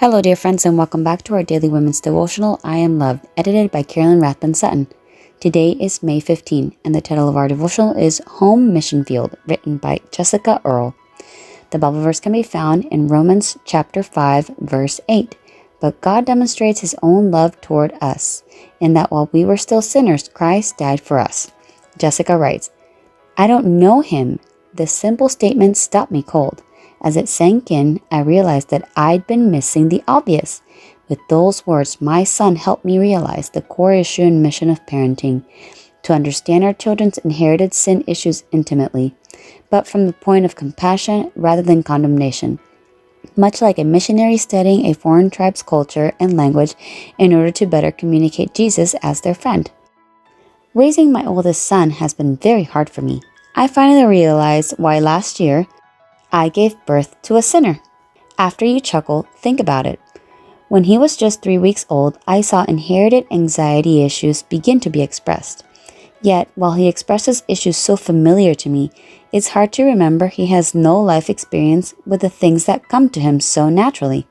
Hello, dear friends, and welcome back to our daily women's devotional, I Am Loved, edited by Carolyn Rathbun Sutton. Today is May 15, and the title of our devotional is Home Mission Field, written by Jessica Earle. The Bible verse can be found in Romans chapter 5, verse 8. But God demonstrates his own love toward us, in that while we were still sinners, Christ died for us. Jessica writes, I don't know him. This simple statement stopped me cold. As it sank in, I realized that I'd been missing the obvious. With those words, my son helped me realize the core issue and mission of parenting, to understand our children's inherited sin issues intimately, but from the point of compassion rather than condemnation. Much like a missionary studying a foreign tribe's culture and language in order to better communicate Jesus as their friend. Raising my oldest son has been very hard for me. I finally realized why last year I gave birth to a sinner. After you chuckle, think about it. When he was just 3 weeks old, I saw inherited anxiety issues begin to be expressed. Yet, while he expresses issues so familiar to me, it's hard to remember he has no life experience with the things that come to him so naturally.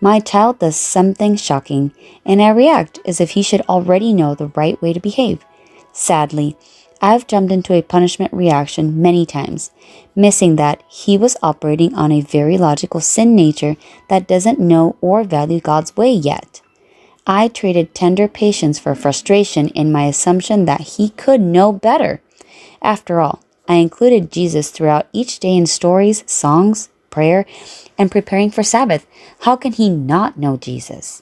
My child does something shocking, and I react as if he should already know the right way to behave. Sadly, I've jumped into a punishment reaction many times, missing that he was operating on a very logical sin nature that doesn't know or value God's way yet. I traded tender patience for frustration in my assumption that he could know better. After all, I included Jesus throughout each day in stories, songs, prayer, and preparing for Sabbath. How can he not know Jesus?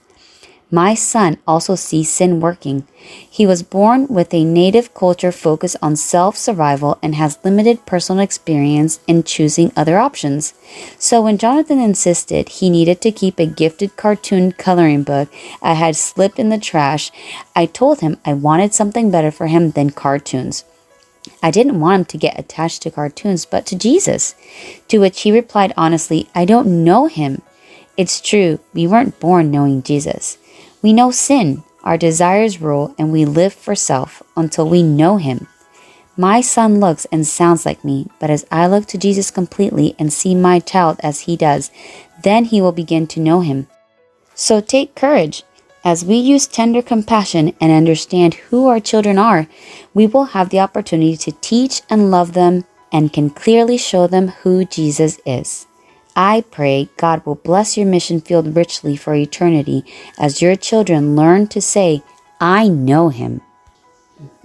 My son also sees sin working. He was born with a native culture focus on self-survival and has limited personal experience in choosing other options. So when Jonathan insisted he needed to keep a gifted cartoon coloring book I had slipped in the trash, I told him I wanted something better for him than cartoons. I didn't want him to get attached to cartoons, but to Jesus, to which he replied honestly, I don't know him. It's true, we weren't born knowing Jesus. We know sin, our desires rule, and we live for self until we know him. My son looks and sounds like me, but as I look to Jesus completely and see my child as he does, then he will begin to know him. So take courage. As we use tender compassion and understand who our children are, we will have the opportunity to teach and love them and can clearly show them who Jesus is. I pray God will bless your mission field richly for eternity as your children learn to say, I know him.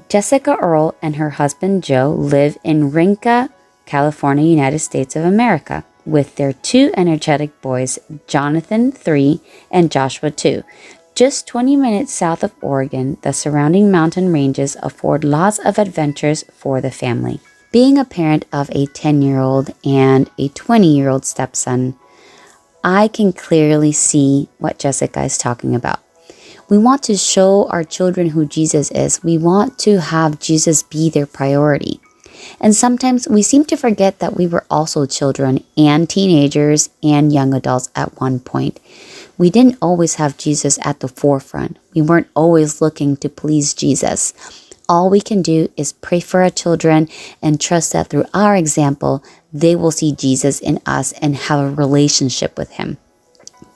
Jessica Earle and her husband Joe live in Rinca, California, United States of America, with their 2 energetic boys, Jonathan, 3, and Joshua, 2. Just 20 minutes south of Oregon, the surrounding mountain ranges afford lots of adventures for the family. Being a parent of a 10-year-old and a 20-year-old stepson, I can clearly see what Jessica is talking about. We want to show our children who Jesus is. We want to have Jesus be their priority. And sometimes we seem to forget that we were also children and teenagers and young adults at one point. We didn't always have Jesus at the forefront. We weren't always looking to please Jesus. All we can do is pray for our children and trust that through our example, they will see Jesus in us and have a relationship with him.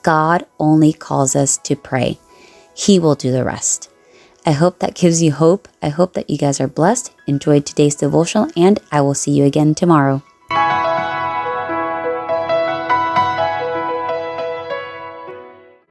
God only calls us to pray. He will do the rest. I hope that gives you hope. I hope that you guys are blessed. Enjoy today's devotional, and I will see you again tomorrow.